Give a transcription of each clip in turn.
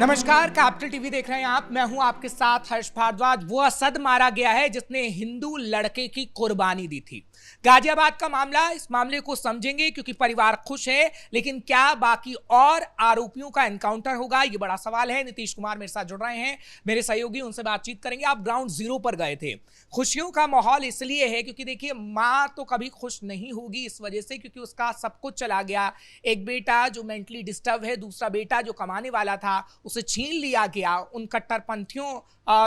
नमस्कार, capital TV देख रहे हैं आप। मैं हूं आपके साथ हर्ष भारद्वाज। वो असद मारा गया है जिसने हिंदू लड़के की कुर्बानी दी थी। गाजियाबाद का मामला, इस मामले को समझेंगे क्योंकि परिवार खुश है, लेकिन क्या बाकी और आरोपियों का एनकाउंटर होगा, ये बड़ा सवाल है। नीतीश कुमार मेरे साथ जुड़ रहे हैं, मेरे सहयोगी, उनसे बातचीत करेंगे। आप ग्राउंड जीरो पर गए थे। खुशियों का माहौल इसलिए है क्योंकि देखिए, माँ तो कभी खुश नहीं होगी इस वजह से क्योंकि उसका सब कुछ चला गया। एक बेटा जो मेंटली डिस्टर्ब है, दूसरा बेटा जो कमाने वाला था उसे छीन लिया गया उन कट्टरपंथियों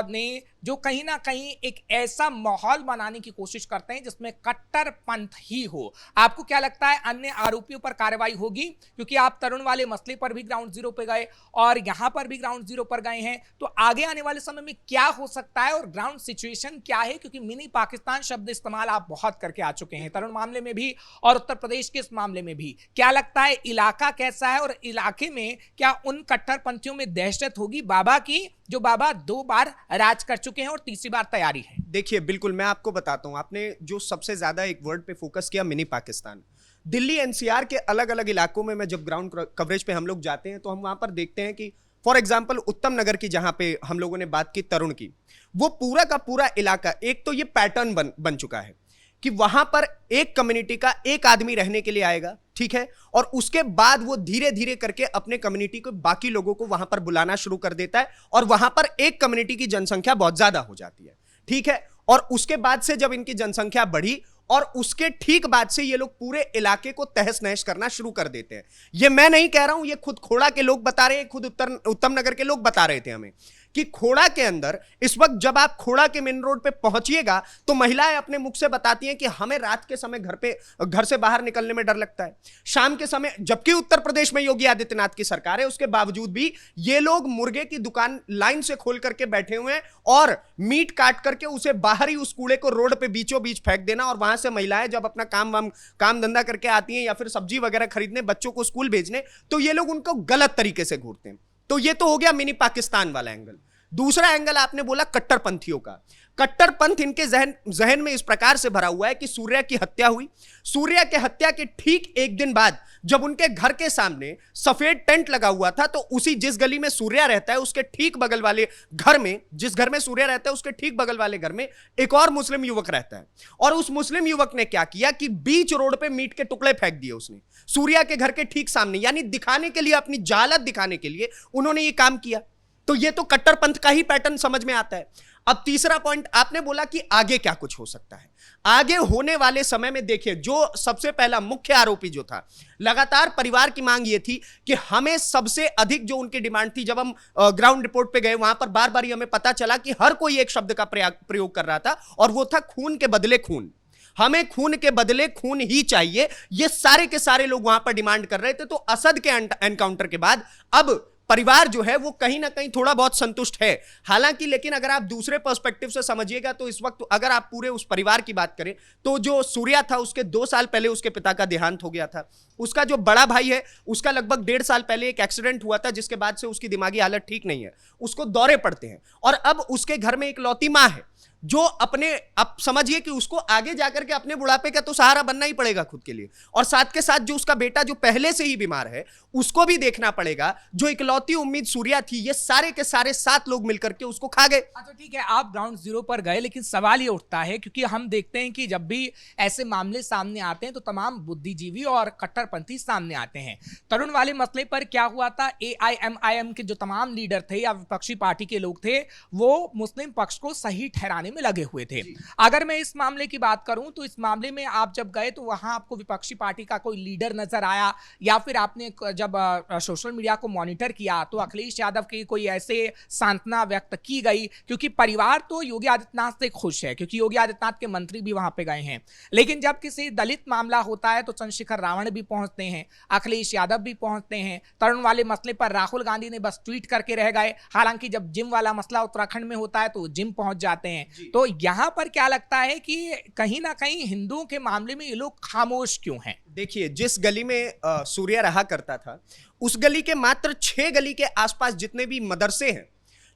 ने, जो कहीं ना कहीं एक ऐसा माहौल बनाने की कोशिश करते हैं जिसमें कट्टरपंथ ही हो। आपको क्या लगता है अन्य आरोपियों पर कार्रवाई होगी? क्योंकि आप तरुण वाले मसले पर भी ग्राउंड जीरो पे गए और यहां पर भी ग्राउंड जीरो पर गए हैं, तो आगे आने वाले समय में क्या हो सकता है और ग्राउंड सिचुएशन क्या है? क्योंकि मिनी पाकिस्तान शब्द इस्तेमाल आप बहुत करके आ चुके हैं, तरुण मामले में भी और उत्तर प्रदेश के इस मामले में भी। क्या लगता है इलाका कैसा है और इलाके में क्या उन कट्टरपंथियों में दहशत होगी बाबा की, जो बाबा 2 बार राज कर चुके हैं और तीसरी बार तैयारी है? देखिए, बिल्कुल मैं आपको बताता हूं। आपने जो सबसे ज्यादा एक वर्ड पे फोकस किया, मिनी पाकिस्तान। दिल्ली एनसीआर के अलग अलग इलाकों में मैं जब ग्राउंड कवरेज पे हम लोग जाते हैं तो हम वहां पर देखते हैं कि फॉर एग्जांपल उत्तम नगर की, जहां पे हम लोगों ने बात की तरुण की, वो पूरा का पूरा इलाका, एक तो ये पैटर्न बन चुका है कि वहां पर एक कम्युनिटी का एक आदमी रहने के लिए आएगा, ठीक है, और उसके बाद वो धीरे धीरे करके अपने कम्युनिटी को, बाकी लोगों को वहां पर बुलाना शुरू कर देता है और वहां पर एक कम्युनिटी की जनसंख्या बहुत ज्यादा हो जाती है, ठीक है। और उसके बाद से जब इनकी जनसंख्या बढ़ी और उसके ठीक बाद से ये लोग पूरे इलाके को तहस नहस करना शुरू कर देते हैं। ये मैं नहीं कह रहा हूं, ये खुद खोड़ा के लोग बता रहे हैं, खुद उत्तम नगर के लोग बता रहे थे हमें कि खोड़ा के अंदर इस वक्त जब आप खोड़ा के मेन रोड पे पहुंचिएगा तो महिलाएं अपने मुख से बताती हैं कि हमें रात के समय घर से बाहर निकलने में डर लगता है, शाम के समय। जबकि उत्तर प्रदेश में योगी आदित्यनाथ की सरकार है, उसके बावजूद भी ये लोग मुर्गे की दुकान लाइन से खोल करके बैठे हुए हैं और मीट काट करके उसे बाहर ही, उस कूड़े को रोड पे बीचों बीच फेंक देना। और वहां से महिलाएं जब अपना काम धंधा करके आती हैं या फिर सब्जी वगैरह खरीदने, बच्चों को स्कूल भेजने, तो ये लोग उनको गलत तरीके से घूरते हैं। तो ये तो हो गया मिनी पाकिस्तान वाला एंगल। दूसरा एंगल आपने बोला कट्टरपंथियों का। कट्टरपंथ इनके जहन में इस प्रकार से भरा हुआ है कि सूर्या की हत्या हुई, सूर्या के हत्या के ठीक एक दिन बाद जब उनके घर के सामने सफेद टेंट लगा हुआ था, तो उसी, जिस गली में सूर्या रहता है उसके ठीक बगल वाले घर में, जिस घर में सूर्या रहता है उसके ठीक बगल वाले घर में एक और मुस्लिम युवक रहता है। और उस मुस्लिम युवक ने क्या किया कि बीच रोड पे मीट के टुकड़े फेंक दिए उसने सूर्या के घर के ठीक सामने, यानी दिखाने के लिए, अपनी जालत दिखाने के लिए उन्होंने ये काम किया। तो ये तो कट्टरपंथ का ही पैटर्न समझ में आता है। अब तीसरा पॉइंट आपने बोला कि आगे क्या कुछ हो सकता है। आगे होने वाले समय में देखिए, जो सबसे पहला मुख्य आरोपी जो था, लगातार परिवार की मांग ये थी कि हमें सबसे अधिक, जो उनकी डिमांड थी, जब हम ग्राउंड रिपोर्ट पे गए वहां पर बार बार हमें पता चला कि हर कोई एक शब्द का प्रयोग कर रहा था और वो था खून के बदले खून। हमें खून के बदले खून ही चाहिए, ये सारे के सारे लोग वहां पर डिमांड कर रहे थे। तो असद के एनकाउंटर के बाद अब परिवार जो है वो कहीं ना कहीं थोड़ा बहुत संतुष्ट है। हालांकि लेकिन अगर आप दूसरे पर्सपेक्टिव से समझिएगा तो इस वक्त अगर आप पूरे उस परिवार की बात करें तो जो सूर्या था, उसके 2 साल पहले उसके पिता का देहांत हो गया था। उसका जो बड़ा भाई है उसका लगभग 1.5 साल पहले एक एक्सीडेंट हुआ था, जिसके बाद से उसकी दिमागी हालत ठीक नहीं है, उसको दौरे पड़ते हैं। और अब उसके घर में एक लौती मां है जो अपने, अब समझिए कि उसको आगे जाकर के अपने बुढ़ापे का तो सहारा बनना ही पड़ेगा खुद के लिए, और साथ के साथ जो उसका बेटा जो पहले से ही बीमार है उसको भी देखना पड़ेगा। जो इकलौती उम्मीद सूर्या थी, ये सारे के सारे 7 लोग मिलकर के उसको खा गए। अच्छा, ठीक है, आप ग्राउंड जीरो पर गए, लेकिन सवाल ये उठता है क्योंकि हम देखते हैं कि जब भी ऐसे मामले सामने आते हैं तो तमाम बुद्धिजीवी और कट्टरपंथी सामने आते हैं। तरुण वाले मसले पर क्या हुआ था, AIMIM के जो तमाम लीडर थे या विपक्षी पार्टी के लोग थे, वो मुस्लिम पक्ष को सही ठहराने में लगे हुए थे। अगर मैं इस मामले की बात करूं तो इस मामले में आप जब गए तो वहां आपको विपक्षी पार्टी का कोई लीडर नजर आया, या फिर आपने जब सोशल मीडिया को मॉनिटर किया तो अखिलेश यादव की कोई ऐसे सांत्वना व्यक्त की गई? क्योंकि परिवार तो योगी आदित्यनाथ से खुश है क्योंकि योगी आदित्यनाथ के मंत्री भी वहां पे गए हैं, लेकिन जब किसी दलित मामला होता है तो चंद्रशेखर रावण भी पहुंचते हैं, अखिलेश यादव भी पहुंचते हैं। तरुण वाले मसले पर राहुल गांधी ने बस ट्वीट करके रह गए, हालांकि जब जिम वाला मसला उत्तराखंड में होता है तो जिम पहुंच जाते हैं। तो यहां पर क्या लगता है कि कहीं ना कहीं हिंदुओं के मामले में ये लोग खामोश क्यों हैं? देखिए, जिस गली में सूर्या रहा करता था, उस गली के मात्र 6 गली के आसपास जितने भी मदरसे हैं,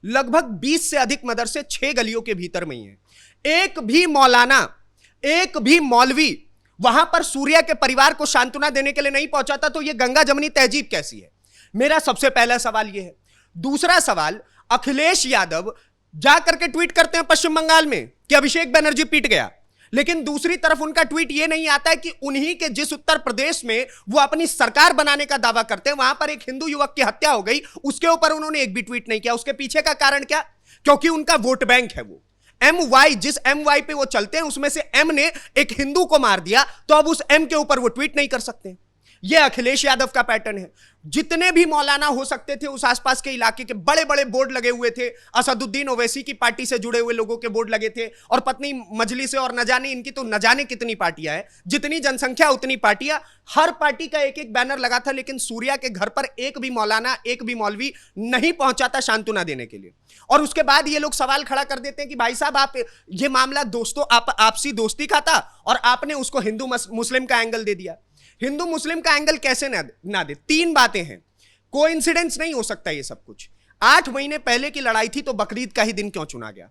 लगभग 20 से अधिक मदरसे 6 गलियों के भीतर में ही हैं। एक भी मौलाना, एक भी मौलवी वहां पर सूर्या के परिवार को सांत्वना देने के लिए नहीं पहुंचा था। तो यह गंगा जमनी तहजीब कैसी है? मेरा सबसे पहला सवाल यह है। दूसरा सवाल, अखिलेश यादव जाकर के ट्वीट करते हैं पश्चिम बंगाल में कि अभिषेक बनर्जी पीट गया, लेकिन दूसरी तरफ उनका ट्वीट यह नहीं आता है कि उन्हीं के जिस उत्तर प्रदेश में वो अपनी सरकार बनाने का दावा करते हैं वहां पर एक हिंदू युवक की हत्या हो गई, उसके ऊपर उन्होंने एक भी ट्वीट नहीं किया। उसके पीछे का कारण क्या? क्योंकि उनका वोट बैंक है वो MY, जिस MY पे वो चलते हैं उसमें से M ने एक हिंदू को मार दिया, तो अब उस M के ऊपर वो ट्वीट नहीं कर सकते। ये अखिलेश यादव का पैटर्न है। जितने भी मौलाना हो सकते थे उस आसपास के इलाके के बड़े बड़े बोर्ड लगे हुए थे, असदुद्दीन ओवैसी की पार्टी से जुड़े हुए लोगों के बोर्ड लगे थे, और पत्नी मजलिस से, और न जाने इनकी तो न जाने कितनी पार्टियां हैं, जितनी जनसंख्या उतनी पार्टियां, हर पार्टी का एक एक बैनर लगा था, लेकिन सूर्या के घर पर एक भी मौलाना, एक भी मौलवी नहीं पहुंचा था सांत्वना देने के लिए। और उसके बाद ये लोग सवाल खड़ा कर देते हैं कि भाई साहब, आप ये मामला दोस्तों आपसी दोस्ती का था और आपने उसको हिंदू मुस्लिम का एंगल दे दिया। हिंदू मुस्लिम का एंगल कैसे ना दे? तीन बातें हैं, कोइंसिडेंस नहीं हो सकता ये सब कुछ। 8 महीने पहले की लड़ाई थी तो बकरीद का ही दिन क्यों चुना गया?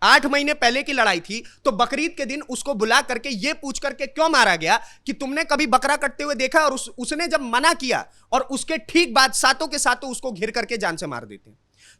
8 महीने पहले की लड़ाई थी तो बकरीद के दिन उसको बुला करके ये पूछ करके क्यों मारा गया कि तुमने कभी बकरा कटते हुए देखा? और उसने जब मना किया और उसके ठीक बाद सातों के सातों उसको घेर करके जान से मार देते।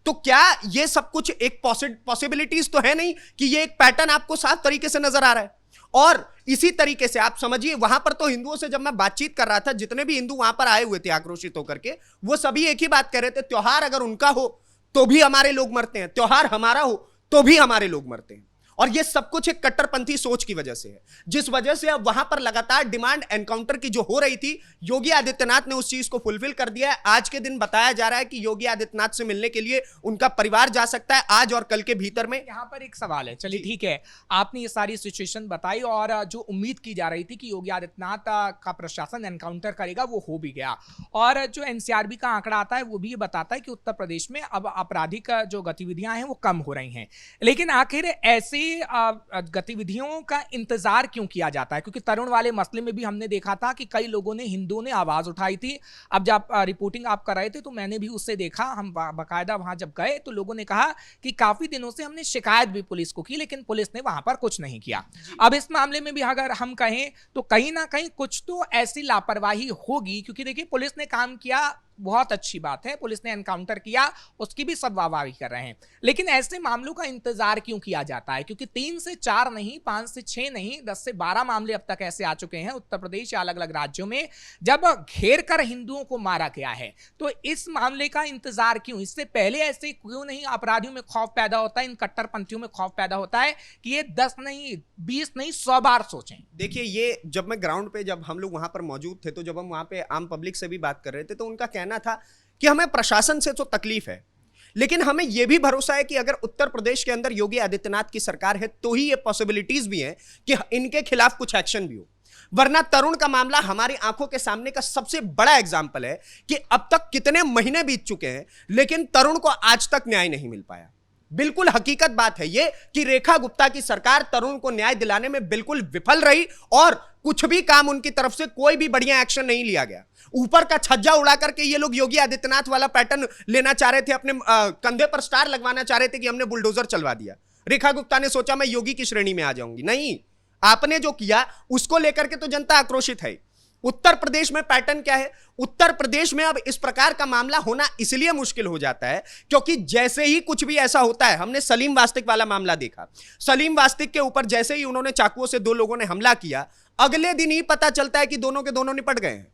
तो क्या ये सब कुछ एक पॉसिबिलिटीज तो है नहीं कि ये एक पैटर्न आपको साफ तरीके से नजर आ रहा है? और इसी तरीके से आप समझिए, वहां पर तो हिंदुओं से जब मैं बातचीत कर रहा था, जितने भी हिंदू वहां पर आए हुए थे आक्रोशित होकर के, वो सभी एक ही बात कह रहे थे, त्योहार अगर उनका हो तो भी हमारे लोग मरते हैं, त्योहार हमारा हो तो भी हमारे लोग मरते हैं। और ये सब कुछ एक कट्टरपंथी सोच की वजह से है, जिस वजह से अब वहां पर लगातार डिमांड एनकाउंटर की जो हो रही थी, योगी आदित्यनाथ ने उस चीज को फुलफिल कर दिया है। आज के दिन बताया जा रहा है कि योगी आदित्यनाथ से मिलने के लिए उनका परिवार जा सकता है आज और कल के भीतर में। यहाँ पर एक सवाल है, चलिए ठीक है, आपने ये सारी सिचुएशन बताई और जो उम्मीद की जा रही थी कि योगी आदित्यनाथ का प्रशासन एनकाउंटर करेगा वो हो भी गया, और जो NCRB का आंकड़ा आता है वो भी ये बताता है कि उत्तर प्रदेश में अब आपराधिक जो गतिविधियां हैं वो कम हो रही हैं। लेकिन आखिर ऐसे गतिविधियों का इंतजार क्यों किया जाता है? क्योंकि तरुण वाले मसले में भी हमने देखा था कि कई लोगों ने, हिंदुओं ने आवाज उठाई थी। अब जब रिपोर्टिंग आप कर रहे थे तो मैंने भी उससे देखा, हम बाकायदा वहां जब गए तो लोगों ने कहा कि काफी दिनों से हमने शिकायत भी पुलिस को की, लेकिन पुलिस ने वहां पर कुछ नहीं किया। अब इस मामले में भी अगर हम कहें तो कहीं ना कहीं कुछ तो ऐसी लापरवाही होगी, क्योंकि देखिए पुलिस ने काम किया, बहुत अच्छी बात है, पुलिस ने एनकाउंटर किया, उसकी भी सब वाहवाही कर रहे हैं, लेकिन ऐसे मामलों का इंतजार क्यों किया जाता है? क्योंकि 3 से 4 नहीं, 5 से 6 नहीं, 10 से 12 मामले अब तक ऐसे आ चुके हैं उत्तर प्रदेश या अलग अलग राज्यों में जब घेर कर हिंदुओं को मारा गया है। तो इस मामले का इंतजार क्यों? इससे पहले ऐसे क्यों नहीं अपराधियों में खौफ पैदा होता है, इन कट्टरपंथियों में खौफ पैदा होता है कि ये 10 नहीं, 20 नहीं, 100 बार सोचें? देखिए, ये जब मैं ग्राउंड पे, जब हम लोग वहां पर मौजूद थे, तो जब हम वहां पे आम पब्लिक से भी बात कर रहे थे, तो उनका कहना था कि हमें प्रशासन से तो तकलीफ है, लेकिन हमें यह भी भरोसा है कि अगर उत्तर प्रदेश के अंदर योगी आदित्यनाथ की सरकार है तो ही ये पॉसिबिलिटीज भी हैं कि इनके खिलाफ कुछ एक्शन भी हो। वरना तरुण का मामला हमारी आंखों के सामने का सबसे बड़ा एग्जाम्पल है कि अब तक कितने महीने बीत चुके हैं, लेकिन तरुण को आज तक न्याय नहीं मिल पाया। बिल्कुल हकीकत बात है ये कि रेखा गुप्ता की सरकार तरुण को न्याय दिलाने में बिल्कुल विफल रही, और कुछ भी काम उनकी तरफ से, कोई भी बढ़िया एक्शन नहीं लिया गया। ऊपर का छज्जा उड़ा करके ये लोग योगी आदित्यनाथ वाला पैटर्न लेना चाह रहे थे, अपने कंधे पर स्टार लगवाना चाह रहे थे कि हमने बुलडोजर चलवा दिया। रेखा गुप्ता ने सोचा मैं योगी की श्रेणी में आ जाऊंगी। नहीं, आपने जो किया उसको लेकर के तो जनता आक्रोशित है। उत्तर प्रदेश में पैटर्न क्या है? उत्तर प्रदेश में अब इस प्रकार का मामला होना इसलिए मुश्किल हो जाता है क्योंकि जैसे ही कुछ भी ऐसा होता है, हमने सलीम वास्तिक वाला मामला देखा, सलीम वास्तिक के ऊपर जैसे ही उन्होंने चाकुओं से 2 लोगों ने हमला किया, अगले दिन ही पता चलता है कि दोनों के दोनों निपट गए हैं।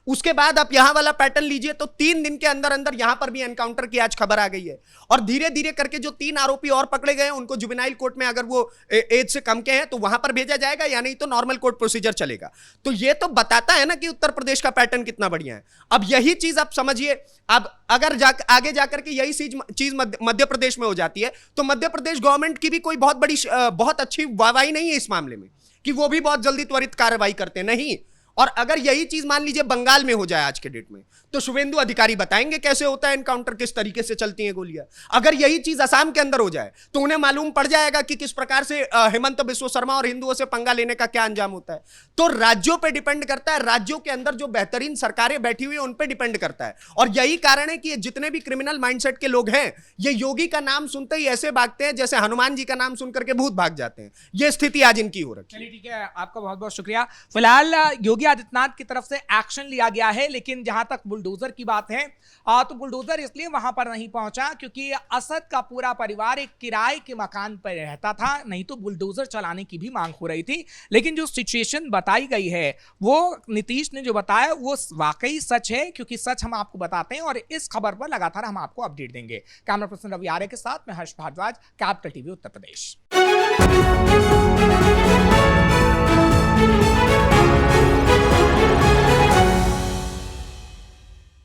उसके बाद आप यहां वाला पैटर्न लीजिए तो 3 दिन के अंदर अंदर यहां पर भी एनकाउंटर की आज खबर आ गई है, और धीरे धीरे करके जो 3 आरोपी और पकड़े गए हैं उनको जुवेनाइल कोर्ट में, अगर वो एज से कम के हैं तो वहां पर भेजा जाएगा, या नहीं तो नॉर्मल कोर्ट प्रोसीजर चलेगा। तो ये तो बताता है ना कि उत्तर प्रदेश का पैटर्न कितना बढ़िया है। अब यही चीज आप समझिए, अब अगर आगे जाकर के यही चीज मध्य प्रदेश में हो जाती है तो मध्य प्रदेश गवर्नमेंट की भी कोई बहुत अच्छी वाहवाही नहीं है इस मामले में कि वो भी बहुत जल्दी त्वरित कार्रवाई करते हैं, नहीं। और अगर यही चीज मान लीजिए बंगाल में हो जाए आज के डेट में, तो शुभेंदु अधिकारी बताएंगे कैसे होता है एनकाउंटर, किस तरीके से चलती हैं गोलियां। अगर यही चीज असम के अंदर हो जाए तो उन्हें मालूम पड़ जाएगा कि किस प्रकार से हेमंत बिस्व शर्मा और हिंदुओं से पंगा लेने का क्या अंजाम होता है। तो राज्यों पे डिपेंड करता है, राज्यों के अंदर जो बेहतरीन सरकारें बैठी हुई है उन पे डिपेंड करता है। और यही कारण है कि ये जितने भी क्रिमिनल माइंडसेट के लोग हैं, ये योगी का नाम सुनते ही ऐसे भागते हैं जैसे हनुमान जी का नाम सुनकर के भूत भाग जाते हैं। ये स्थिति आज इनकी हो रखी है। चलिए ठीक है, आपका बहुत बहुत शुक्रिया। फिलहाल योगी आदित्यनाथ की तरफ से एक्शन लिया गया है। लेकिन जहां तक बुलडोजर की बात है तो बुलडोजर इसलिए वहां पर नहीं पहुंचा क्योंकि असद का पूरा परिवार एक किराए के मकान पर रहता था, नहीं तो बुलडोजर चलाने की भी मांग हो रही थी। लेकिन जो सिचुएशन बताई गई है वो नीतीश ने जो बताया वो वाकई सच है, क्योंकि सच हम आपको बताते हैं और इस खबर पर लगातार हम आपको अपडेट देंगे। कैमरा पर्सन रवि आर्य के साथ मैं हर्ष भारद्वाज, कैपिटल टीवी उत्तर प्रदेश।